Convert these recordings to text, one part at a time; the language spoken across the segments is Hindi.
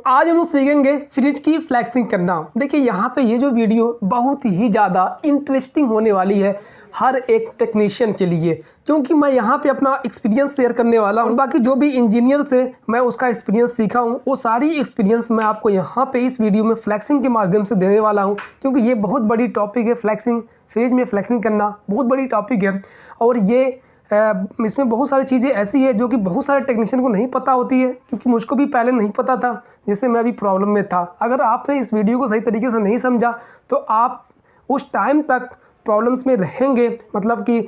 आज हम लोग सीखेंगे फ्रिज की फ्लैक्सिंग करना। देखिए यहाँ पे ये जो वीडियो बहुत ही ज़्यादा इंटरेस्टिंग होने वाली है हर एक टेक्नीशियन के लिए, क्योंकि मैं यहाँ पे अपना एक्सपीरियंस शेयर करने वाला हूँ। बाकी जो भी इंजीनियर से मैं उसका एक्सपीरियंस सीखा हूँ वो सारी एक्सपीरियंस मैं आपको यहाँ पे इस वीडियो में फ्लैक्सिंग के माध्यम से देने वाला हूँ, क्योंकि ये बहुत बड़ी टॉपिक है। फ्लैक्सिंग, फ्रिज में फ्लैक्सिंग करना बहुत बड़ी टॉपिक है और ये इसमें बहुत सारी चीज़ें ऐसी है जो कि बहुत सारे टेक्नीशियन को नहीं पता होती है, क्योंकि मुझको भी पहले नहीं पता था, जिससे मैं भी प्रॉब्लम में था। अगर आपने इस वीडियो को सही तरीके से नहीं समझा तो आप उस टाइम तक प्रॉब्लम्स में रहेंगे, मतलब कि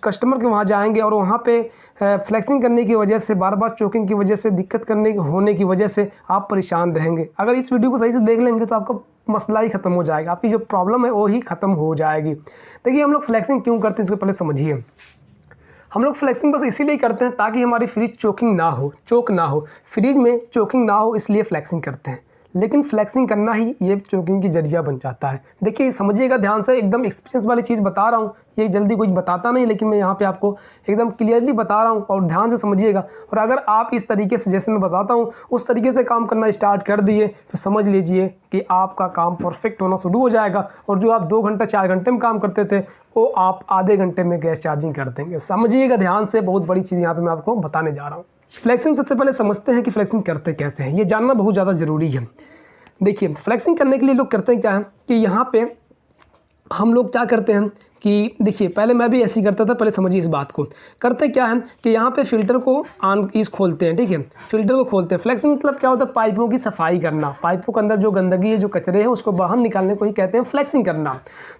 कस्टमर के वहाँ जाएंगे और वहाँ पे फ्लैक्सिंग करने की वजह से, बार बार चोकिंग की वजह से, दिक्कत होने की वजह से आप परेशान रहेंगे। अगर इस वीडियो को सही से देख लेंगे तो आपका मसला ही ख़त्म हो जाएगा, आपकी जो प्रॉब्लम है वो ही ख़त्म हो जाएगी। देखिए हम लोग फ्लैक्सिंग क्यों करते हैं इसको पहले समझिए। हम लोग फ्लैक्सिंग बस इसीलिए करते हैं ताकि हमारी फ्रिज चोकिंग ना हो, चोक ना हो, फ्रिज में चोकिंग ना हो, इसलिए फ्लैक्सिंग करते हैं। लेकिन फ्लैक्सिंग करना ही ये चोकिंग की जरिया बन जाता है। देखिए समझिएगा ध्यान से, एकदम एक्सपीरियंस वाली चीज़ बता रहा हूँ, ये जल्दी कुछ बताता नहीं, लेकिन मैं यहाँ पे आपको एकदम क्लियरली बता रहा हूँ और ध्यान से समझिएगा। और अगर आप इस तरीके से, जैसे मैं बताता हूँ, उस तरीके से काम करना स्टार्ट कर दिए तो समझ लीजिए कि आपका काम परफेक्ट होना शुरू हो जाएगा और जो आप 2 घंटा 4 घंटे में काम करते थे वो आप आधे घंटे में गैस चार्जिंग कर देंगे। समझिएगा ध्यान से, बहुत बड़ी चीज़ यहाँ पर मैं आपको बताने जा रहा हूँ। फ्लैक्सिंग सबसे पहले समझते हैं कि फ्लैक्सिंग करते कैसे हैं, ये जानना बहुत ज़्यादा ज़रूरी है। देखिए फ्लैक्सिंग करने के लिए लोग करते हैं क्या है कि यहाँ पे हम लोग क्या करते हैं कि देखिए, पहले मैं भी ऐसे ही करता था, पहले समझिए इस बात को। करते क्या है कि यहाँ पे फ़िल्टर को खोलते हैं, ठीक है, फ़िल्टर को खोलते हैं। फ्लैक्सिंग मतलब क्या होता है? पाइपों की सफाई करना, पाइपों के अंदर जो गंदगी है, जो कचरे हैं, उसको बाहर निकालने को ही कहते हैं फ्लैक्सिंग करना।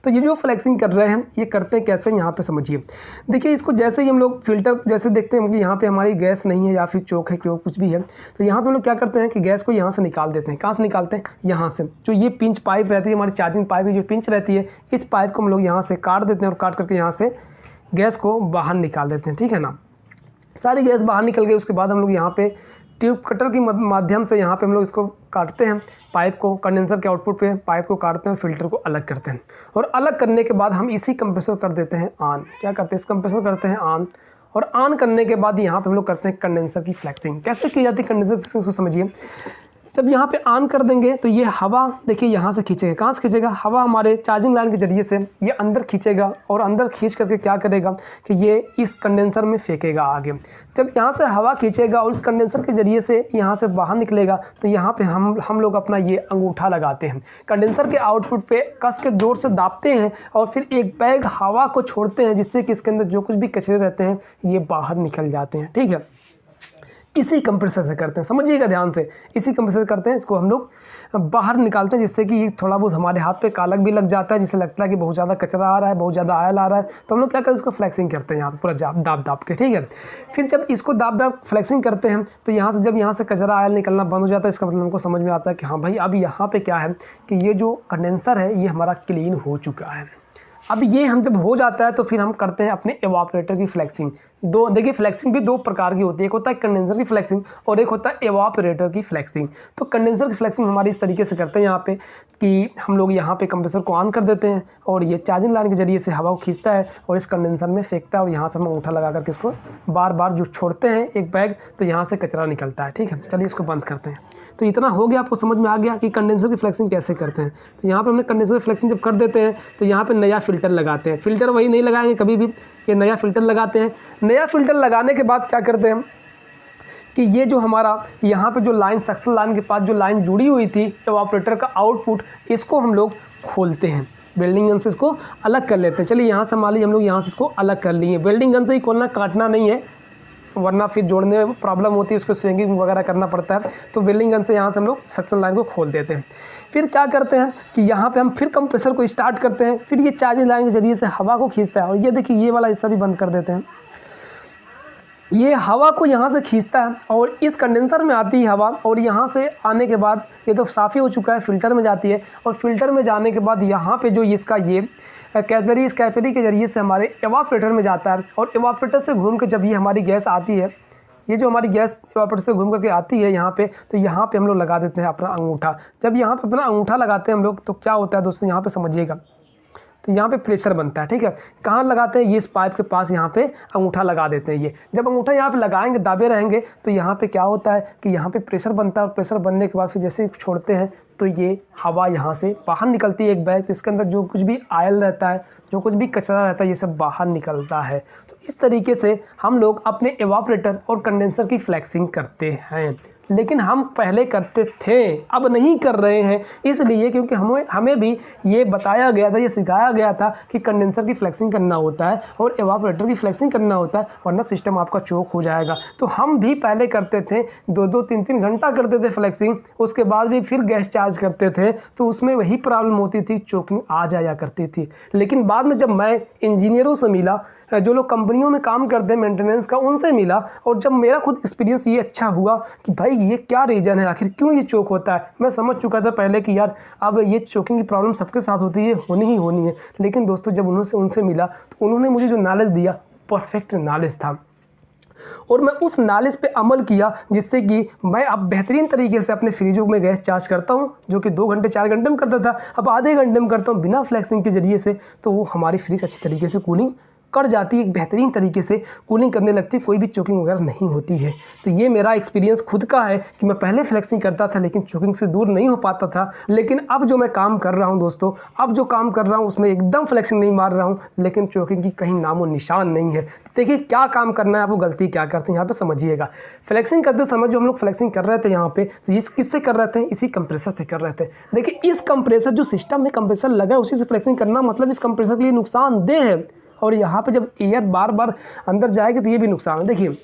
तो ये जो फ्लैक्सिंग कर रहे हैं ये करते हैं कैसे, यहाँ पे समझिए। देखिए इसको जैसे ही हम लोग फ़िल्टर जैसे देखते हैं कि यहाँ पे हमारी गैस नहीं है या फिर चोक है, क्यों कुछ भी है, तो यहाँ पे हम लोग क्या करते हैं कि गैस को यहाँ से निकाल देते हैं। कहाँ से निकालते हैं? यहाँ से। जो ये पिंच पाइप रहती है, हमारी चार्जिंग पाइप की जो पिंच रहती है, इस पाइप को हम लोग यहाँ से काट देते हैं और काट करके यहाँ से गैस को बाहर निकाल देते हैं, ठीक है ना। सारी गैस बाहर निकल गई, उसके बाद हम लोग यहाँ पे ट्यूब कटर के माध्यम से यहाँ पे हम लोग इसको काटते हैं, पाइप को, कंडेंसर के आउटपुट पे पाइप को काटते हैं, फिल्टर को अलग करते हैं। और अलग करने के बाद हम इसी कंप्रेसर कर देते हैं ऑन। क्या करते हैं? इस कंप्रेसर करते हैं ऑन, और ऑन करने के बाद यहाँ पे हम लोग करते हैं कंडेंसर की फ्लैक्सिंग। कैसे की जाती है कंडेंसर की फ्लैक्सिंग, उसको समझिए। जब यहाँ पे ऑन कर देंगे तो ये हवा देखिए यहाँ से खींचेगा। कहाँ से खींचेगा? हवा हमारे चार्जिंग लाइन के ज़रिए से ये अंदर खींचेगा और अंदर खींच करके क्या करेगा कि ये इस कंडेंसर में फेंकेगा आगे। जब यहाँ से हवा खींचेगा और इस कंडेंसर के ज़रिए से यहाँ से बाहर निकलेगा तो यहाँ पे हम लोग अपना ये अंगूठा लगाते हैं, कंडेंसर के आउटपुट पे कस के जोर से दाबते हैं और फिर एक बैग हवा को छोड़ते हैं, जिससे कि इसके अंदर जो कुछ भी कचरे रहते हैं ये बाहर निकल जाते हैं, ठीक है। इसी कंप्रेसर से करते हैं, समझिएगा ध्यान से, इसी कंप्रेसर से करते हैं। इसको हम लोग बाहर निकालते हैं, जिससे कि ये थोड़ा बहुत हमारे हाथ पे कालक भी लग जाता है, जिससे लगता है कि बहुत ज़्यादा कचरा आ रहा है, बहुत ज़्यादा आयल आ रहा है। तो हम लोग क्या करते हैं, इसको फ्लैक्सिंग करते हैं यहाँ पूरा दाब दाब के, ठीक है। फिर जब इसको दाब दाब फ्लैक्सिंग करते हैं तो यहाँ से जब यहाँ से कचरा आयल निकलना बंद हो जाता है, इसका मतलब हमको समझ में आता है कि हाँ भाई अब यहाँ पर क्या है कि ये जो कंडेंसर है ये हमारा क्लीन हो चुका है। अब ये हम जब हो जाता है तो फिर हम करते हैं अपने एवापोरेटर की फ्लैक्सिंग। देखिए फ्लैक्सिंग भी 2 प्रकार की होती है, एक होता है कंडेंसर की फ्लैक्सिंग और एक होता है एवापोरेटर की फ्लैक्सिंग। तो कंडेंसर की फ्लैक्सिंग हमारी इस तरीके से करते हैं यहाँ पे कि हम लोग यहाँ पे कंप्रेसर को ऑन कर देते हैं और ये चार्जिंग लाइन के जरिए से हवा को खींचता है और इस कंडेंसर में फेंकता है और यहाँ पे हम अंगूठा लगा करके इसको बार बार जो छोड़ते हैं एक बैग, तो यहाँ से कचरा निकलता है, ठीक है। चलिए इसको बंद करते हैं। तो इतना हो गया, आपको समझ में आ गया कि कंडेंसर की फ्लैक्सिंग कैसे करते हैं। तो यहाँ पर हमने कंडेंसर की फ्लैक्सिंग जब कर देते हैं तो यहाँ पर नया फ़िल्टर लगाते हैं। फ़िल्टर वही नहीं लगाएंगे कभी भी, ये नया फ़िल्टर लगाते हैं। नया फ़िल्टर लगाने के बाद क्या करते हैं कि ये जो हमारा यहाँ पे जो लाइन, सक्शन लाइन के पास जो लाइन जुड़ी हुई थी एवापोरेटर का आउटपुट, इसको हम लोग खोलते हैं, वेल्डिंग गन से इसको अलग कर लेते हैं। चलिए यहाँ से मान लीजिए हम लोग यहाँ से इसको अलग कर लिए, वेल्डिंग गन से ही खोलना, काटना नहीं है, वरना फिर जोड़ने में प्रॉब्लम होती है, उसको स्विंगिंग वगैरह करना पड़ता है। तो वेल्डिंग गन से यहाँ से हम लोग सक्शन लाइन को खोल देते हैं। फिर क्या करते हैं कि यहाँ पे हम फिर कंप्रेसर को स्टार्ट करते हैं, फिर ये चार्जिंग लाइन के जरिए से हवा को खींचता है और ये देखिए ये वाला हिस्सा भी बंद कर देते हैं। ये हवा को यहाँ से खींचता है और इस कंडेंसर में आती है हवा, और यहाँ से आने के बाद ये तो साफ़ ही हो चुका है, फ़िल्टर में जाती है और फिल्टर में जाने के बाद यहाँ पे जो इसका ये कैपिलरी, इस कैपिलरी के ज़रिए से हमारे एवापोरेटर में जाता है और एवापोरेटर से घूम के जब ये हमारी गैस आती है, ये जो हमारी गैस एवापोरेटर से घूम करके आती है यहाँ पे, तो यहाँ पे हम लोग लगा देते हैं अपना अंगूठा। जब यहाँ पे अपना अंगूठा लगाते हैं हम लोग तो क्या होता है दोस्तों, यहाँ पे समझिएगा, तो यहाँ पे प्रेशर बनता है, ठीक है। कहाँ लगाते हैं, ये इस पाइप के पास यहाँ पे अंगूठा लगा देते हैं। ये जब अंगूठा यहाँ पे लगाएंगे, दाबे रहेंगे, तो यहाँ पे क्या होता है कि यहाँ पे प्रेशर बनता है, और प्रेशर बनने के बाद फिर जैसे छोड़ते हैं तो ये हवा यहाँ से बाहर निकलती है एक बैग, तो इसके अंदर जो कुछ भी आयल रहता है, जो कुछ भी कचरा रहता है, ये सब बाहर निकलता है। तो इस तरीके से हम लोग अपने एवापोरेटर और कंडेंसर की फ्लैक्सिंग करते हैं। लेकिन हम पहले करते थे, अब नहीं कर रहे हैं, इसलिए क्योंकि हमें भी ये बताया गया था, ये सिखाया गया था कि कंडेंसर की फ्लैक्सिंग करना होता है और एवापोरेटर की फ्लैक्सिंग करना होता है, वरना सिस्टम आपका चोक हो जाएगा। तो हम भी पहले करते थे, 2-2, 3-3 घंटा करते थे फ्लैक्सिंग, उसके बाद भी फिर गैस चार्ज करते थे, तो उसमें वही प्रॉब्लम होती थी, चोकिंग आ जाया करती थी। लेकिन बाद में जब मैं इंजीनियरों से मिला, जो लोग कंपनियों में काम करते हैं मेंटेनेंस का, उनसे मिला, और जब मेरा खुद एक्सपीरियंस ये अच्छा हुआ कि भाई ये क्या रीज़न है, आखिर क्यों ये चोक होता है। मैं समझ चुका था पहले कि यार अब ये चोकिंग की प्रॉब्लम सबके साथ होती है, होनी ही होनी है। लेकिन दोस्तों जब उनसे मिला तो उन्होंने मुझे जो नॉलेज दिया, परफेक्ट नॉलेज था, और मैं उस नॉलेज पे अमल किया, जिससे कि मैं अब बेहतरीन तरीके से अपने फ्रिजों में गैस चार्ज करता हूँ, जो कि 2 घंटे 4 घंटे में करता था, अब आधे घंटे में करता हूँ बिना फ्लैक्सिंग के ज़रिए से। तो वो हमारी फ्रिज अच्छी तरीके से कूलिंग कर जाती है, एक बेहतरीन तरीके से कूलिंग करने लगती है, कोई भी चोकिंग वगैरह नहीं होती है। तो ये मेरा एक्सपीरियंस खुद का है कि मैं पहले फ्लैक्सिंग करता था लेकिन चोकिंग से दूर नहीं हो पाता था। लेकिन अब जो मैं काम कर रहा हूँ दोस्तों, अब जो काम कर रहा हूँ उसमें एकदम फ्लैक्सिंग नहीं मार रहा हूँ, लेकिन चोकिंग की कहीं नामो निशान नहीं है। देखिए क्या काम करना है, आपको गलती क्या करते हैं यहाँ पर समझिएगा। फ्लैक्सिंग करते समय जो हम लोग फ्लैक्सिंग कर रहे थे यहाँ पे, तो इस किससे कर रहे थे, इसी कंप्रेसर से कर रहे थे। देखिए इस कंप्रेसर जो सिस्टम में कंप्रेसर लगा है उसी से फ्लैक्सिंग करना, मतलब इस कंप्रेसर के लिए नुकसानदेह है। और यहाँ पे जब एयर बार बार अंदर जाएगी तो ये भी नुकसान है। देखिए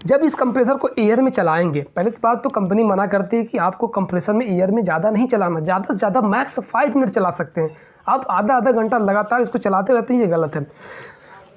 जब इस कंप्रेसर को एयर में चलाएंगे, पहले बात तो कंपनी मना करती है कि आपको कंप्रेसर में एयर में ज़्यादा नहीं चलाना, ज़्यादा से ज़्यादा मैक्स 5 मिनट चला सकते हैं। आप आधा घंटा लगातार इसको चलाते रहते हैं, ये गलत है।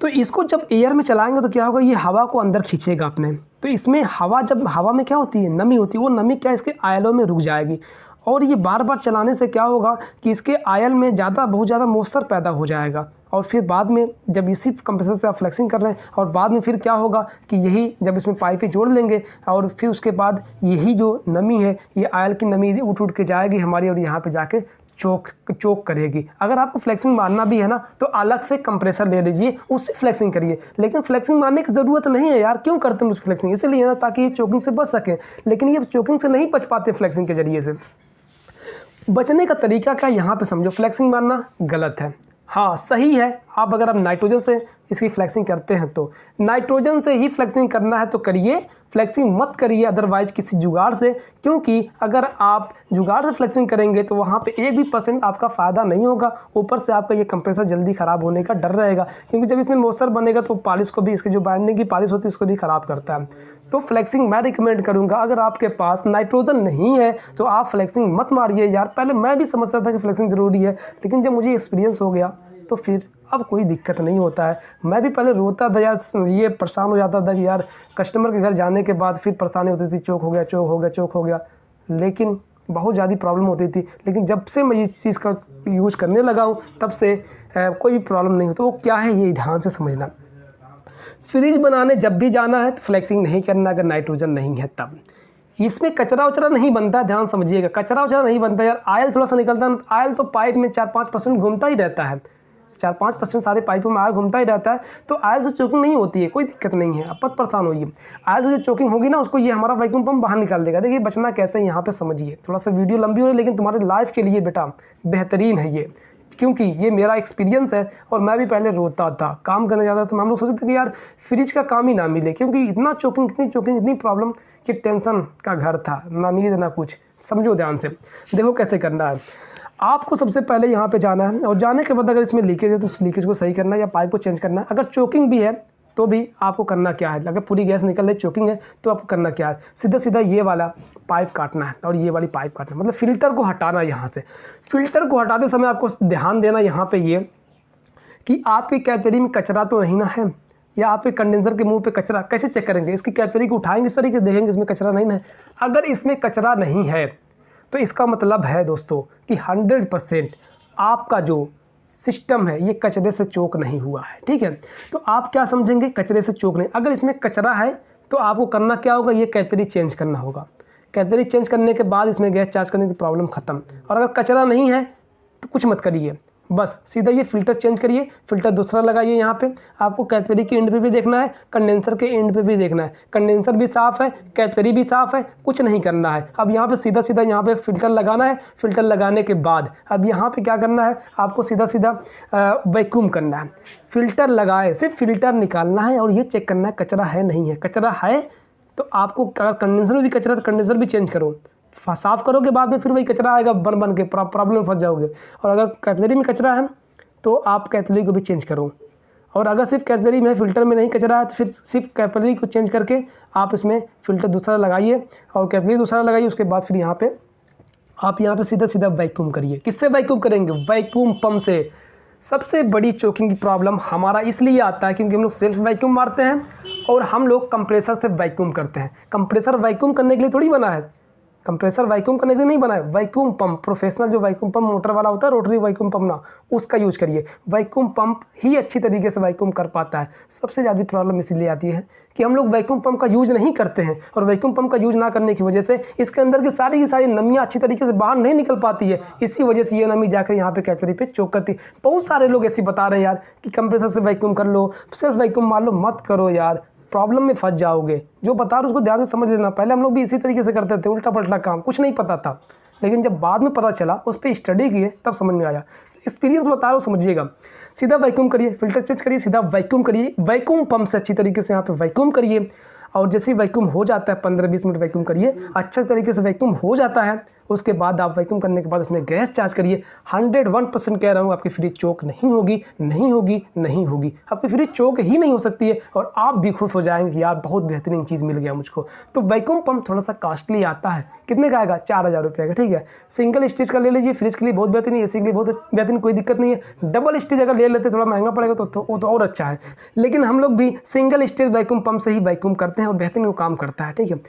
तो इसको जब एयर में चलाएंगे तो क्या होगा, ये हवा को अंदर खींचेगा अपने। तो इसमें हवा, जब हवा में क्या होती है, नमी होती है, वो नमी क्या इसके आयलों में रुक जाएगी, और ये बार बार चलाने से क्या होगा कि इसके आयल में बहुत ज़्यादा मॉइस्चर पैदा हो जाएगा। और फिर बाद में जब इसी कंप्रेसर से आप फ्लैक्सिंग कर रहे हैं, और बाद में फिर क्या होगा कि यही जब इसमें पाइपें जोड़ लेंगे, और फिर उसके बाद यही जो नमी है, ये आयल की नमी उठ के जाएगी हमारी, और यहाँ पे जाके चोक करेगी। अगर आपको फ्लैक्सिंग मारना भी है ना, तो अलग से कंप्रेसर ले लीजिए, उससे फ्लैक्सिंग करिए। लेकिन फ्लैक्सिंग मारने की ज़रूरत नहीं है यार, क्यों करते हैं उस फ्लैक्सिंग, इसलिए ना ताकि ये चोकिंग से बच सकें। लेकिन ये चोकिंग से नहीं बच पाते फ्लैक्सिंग के ज़रिए से। बचने का तरीका क्या, यहाँ पे समझो। फ्लैक्सिंग मारना गलत है, हाँ सही है। अगर आप नाइट्रोजन से इसकी फ्लैक्सिंग करते हैं तो नाइट्रोजन से ही फ्लैक्सिंग करना है तो करिए, फ्लैक्सिंग मत करिए अदरवाइज किसी जुगाड़ से। क्योंकि अगर आप जुगाड़ से फ्लैक्सिंग करेंगे तो वहाँ पे 1 भी % आपका फ़ायदा नहीं होगा। ऊपर से आपका ये कंप्रेसर जल्दी ख़राब होने का डर रहेगा, क्योंकि जब इसमें मॉइस्चर बनेगा तो पॉलिश को भी, इसकी जो बाइंडिंग की पॉलिश होती है उसको भी ख़राब करता है। तो फ्लैक्सिंग मैं रिकमेंड करूँगा, अगर आपके पास नाइट्रोजन नहीं है तो आप फ्लैक्सिंग मत मारिए यार। पहले मैं भी समझता था कि फ्लैक्सिंग ज़रूरी है, लेकिन जब मुझे एक्सपीरियंस हो गया तो फिर अब कोई दिक्कत नहीं होता है। मैं भी पहले रोता था यार, ये परेशान हो जाता था कि यार कस्टमर के घर जाने के बाद फिर परेशानी होती थी, चोक हो गया, लेकिन बहुत ज़्यादा प्रॉब्लम होती थी। लेकिन जब से मैं इस चीज़ का यूज़ करने लगा हूँ तब से कोई भी प्रॉब्लम नहीं होती। वो क्या है ये ध्यान से समझना। फ्रिज बनाने जब भी जाना है तो फ्लैक्सिंग नहीं करना अगर नाइट्रोजन नहीं है तब। इसमें कचरा वचरा नहीं बनता है, ध्यान समझिएगा, कचरा वचरा नहीं बनता यार। आयल थोड़ा सा निकलता है, आयल तो पाइप में 4-5% घूमता ही रहता है, 4-5% सारे पाइपों में आयल घूमता ही रहता है। तो आयल से चोकिंग नहीं होती है, कोई दिक्कत नहीं है, आप मत परेशान होइए। आयल से जो चोकिंग होगी ना, उसको ये हमारा वैक्यूम पंप बाहर निकाल देगा। देखिए बचना कैसे है यहाँ पे समझिए। थोड़ा सा वीडियो लंबी हो रही है लेकिन तुम्हारे लाइफ के लिए बेटा बेहतरीन है ये, क्योंकि ये मेरा एक्सपीरियंस है। और मैं भी पहले रोता था, काम करने जाता था, हम लोग सोचते थे कि यार फ्रिज का काम ही ना मिले, क्योंकि इतना चोकिंग, इतनी प्रॉब्लम कि टेंशन का घर था, ना नींद ना कुछ। समझो ध्यान से, देखो कैसे करना है। आपको सबसे पहले यहाँ पे जाना है, और जाने के बाद अगर इसमें लीकेज है तो उस लीकेज को सही करना है या पाइप को चेंज करना है। अगर चोकिंग भी है तो भी आपको करना क्या है, अगर पूरी गैस निकल रही चोकिंग है तो आपको करना क्या है, सीधा ये वाला पाइप काटना है और ये वाली पाइप काटना, मतलब फ़िल्टर को हटाना है। यहाँ से फ़िल्टर को हटाते समय आपको ध्यान देना यहाँ पे ये कि आपकी कैपिलरी में कचरा तो नहीं ना है, या आपके कंडेंसर के मुंह पे कचरा। कैसे चेक करेंगे, इसकी कैपिलरी को उठाएंगे, इस तरीके से देखेंगे इसमें कचरा नहीं है। अगर इसमें कचरा नहीं है तो इसका मतलब है दोस्तों कि 100% आपका जो सिस्टम है ये कचरे से चोक नहीं हुआ है, ठीक है। तो आप क्या समझेंगे, कचरे से चोक नहीं। अगर इसमें कचरा है तो आपको करना क्या होगा, ये कैपिलरी चेंज करना होगा। कैपिलरी चेंज करने के बाद इसमें गैस चार्ज करने की प्रॉब्लम ख़त्म। और अगर कचरा नहीं है तो कुछ मत करिए, बस सीधा ये फ़िल्टर चेंज करिए, फ़िल्टर दूसरा लगाइए। यहाँ पे आपको कैपिलरी के एंड पे भी देखना है, कंडेंसर के एंड पे भी देखना है। कंडेंसर भी साफ़ है, कैपिलरी भी साफ़ है, कुछ नहीं करना है। अब यहाँ पे सीधा सीधा यहाँ पे फ़िल्टर लगाना है। फ़िल्टर लगाने के बाद अब यहाँ पे क्या करना है, आपको सीधा सीधा वैक्यूम करना है। फ़िल्टर लगाए सिर्फ फ़िल्टर निकालना है और ये चेक करना है कचरा है नहीं है। कचरा है तो आपको, अगर कंडेंसर में भी कचरा है तो कंडेंसर भी चेंज करो। साफ़ करोगे बाद में फिर वही कचरा आएगा बन बन के, प्रॉब्लम में फंस जाओगे। और अगर कैपिलरी में कचरा है तो आप कैपिलरी को भी चेंज करो। और अगर सिर्फ कैपिलरी में, फ़िल्टर में नहीं कचरा है तो फिर सिर्फ कैपिलरी को चेंज करके आप इसमें फ़िल्टर दूसरा लगाइए और कैपिलरी दूसरा लगाइए। उसके बाद फिर यहाँ पे आप यहाँ पे सीधा सीधा वैक्यूम करिए। किससे वैक्यूम करेंगे? वैक्यूम पंप से। सबसे बड़ी चोकिंग की प्रॉब्लम हमारा इसलिए आता है क्योंकि हम लोग सेल्फ वैक्यूम मारते हैं और हम लोग कंप्रेसर से वैक्यूम करते हैं। कंप्रेसर वैक्यूम करने के लिए थोड़ी बना है, कंप्रेसर वैक्यूम करने के लिए नहीं बना है। वैक्यूम पंप, प्रोफेशनल जो वैक्यूम पंप मोटर वाला होता है, रोटरी वैक्यूम पंप ना, उसका यूज़ करिए। वैक्यूम पंप ही अच्छी तरीके से वैक्यूम कर पाता है। सबसे ज़्यादा प्रॉब्लम इसीलिए आती है कि हम लोग वैक्यूम पंप का यूज़ नहीं करते हैं और वैक्यूम पंप का यूज़ ना करने की वजह से इसके अंदर की सारी नमियाँ अच्छी तरीके से बाहर नहीं निकल पाती है। इसी वजह से ये नमी जाकर यहाँ पे कैपिलरी पे चोक करती है। बहुत सारे लोग ऐसे बता रहे हैं यार कि कंप्रेसर से वैक्यूम कर लो, सेल्फ वैक्यूम मार लो। मत करो यार, प्रॉब्लम में फंस जाओगे। जो बता रहे उसको ध्यान से समझ लेना। पहले हम लोग भी इसी तरीके से करते थे, उल्टा पलटा काम, कुछ नहीं पता था। लेकिन जब बाद में पता चला, उस पर स्टडी किए, तब समझ में आया। तो एक्सपीरियंस बता रहा हूँ, समझिएगा। सीधा वैक्यूम करिए, फिल्टर चेंज करिए, सीधा वैक्यूम करिए। वैक्यूम पंप से अच्छी तरीके से यहाँ पे वैक्यूम करिए और जैसे ही वैक्यूम हो जाता है 15-20 मिनट वैक्यूम करिए, अच्छे तरीके से वैक्यूम हो जाता है। उसके बाद आप वैक्यूम करने के बाद उसमें गैस चार्ज करिए। 101% कह रहा हूँ, आपकी फ्रिज चोक नहीं होगी, नहीं होगी, नहीं होगी। आपकी फ्रिज चोक ही नहीं हो सकती है और आप भी खुश हो जाएंगे कि यार बहुत बेहतरीन चीज़ मिल गया मुझको। तो वैक्यूम पंप थोड़ा सा कॉस्टली आता है। कितने का आएगा? 4000 रुपये का, ठीक है। सिंगल स्टेज का ले लीजिए, फ्रिज के लिए बहुत बेहतरीन, एसी के लिए बहुत बेहतरीन, कोई दिक्कत नहीं है। डबल स्टेज अगर ले लेते थोड़ा महंगा पड़ेगा तो वो तो और अच्छा है। लेकिन हम लोग भी सिंगल स्टेज वैक्यूम पंप से ही वैक्यूम करते हैं और बेहतरीन वो काम करता है, ठीक है।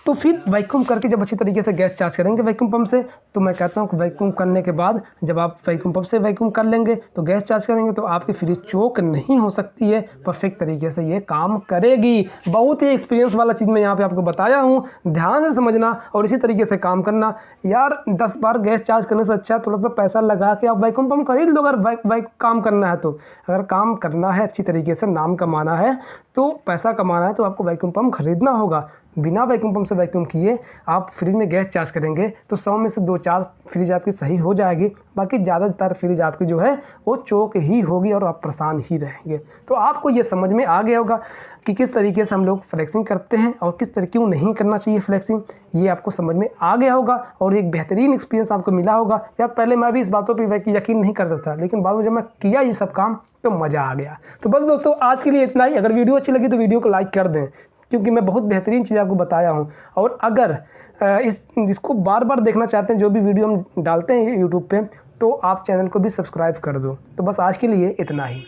तो फिर वैक्यूम करके जब अच्छी तरीके से गैस चार्ज करेंगे वैक्यूम पंप से, तो मैं कहता हूँ कि वैक्यूम करने के बाद जब आप वैक्यूम पंप से वैक्यूम कर लेंगे तो गैस चार्ज करेंगे तो आपकी फ्रिज चोक नहीं हो सकती है। परफेक्ट तरीके से ये काम करेगी। बहुत ही एक्सपीरियंस वाला चीज़ मैं यहाँ पे आपको बताया हूँ, ध्यान से समझना और इसी तरीके से काम करना। यार 10 बार गैस चार्ज करने से अच्छा थोड़ा सा पैसा लगा के आप वैक्यूम पंप खरीद लो। अगर काम करना है तो, अगर काम करना है अच्छी तरीके से, नाम कमाना है तो, पैसा कमाना है तो आपको वैक्यूम पंप खरीदना होगा। बिना वैक्यूम पंप से वैक्यूम किए आप फ्रिज में गैस चार्ज करेंगे तो 100 में से 2-4 फ्रिज आपकी सही हो जाएगी। बाकी ज़्यादातर फ्रिज आपकी जो है वो चोक ही होगी और आप परेशान ही रहेंगे। तो आपको ये समझ में आ गया होगा कि किस तरीके से हम लोग फ्लेक्सिंग करते हैं और किस तरह क्यों नहीं करना चाहिए फ्लेक्सिंग। ये आपको समझ में आ गया होगा और एक बेहतरीन एक्सपीरियंस आपको मिला होगा। यार पहले मैं भी इस बातों पर यकीन नहीं करता था, लेकिन बाद में जब मैं किया ये सब काम तो मज़ा आ गया। तो बस दोस्तों आज के लिए इतना ही। अगर वीडियो अच्छी लगी तो वीडियो को लाइक कर दें, क्योंकि मैं बहुत बेहतरीन चीज़ आपको बताया हूँ। और अगर इसको बार बार देखना चाहते हैं, जो भी वीडियो हम डालते हैं यूट्यूब पे, तो आप चैनल को भी सब्सक्राइब कर दो। तो बस आज के लिए इतना ही।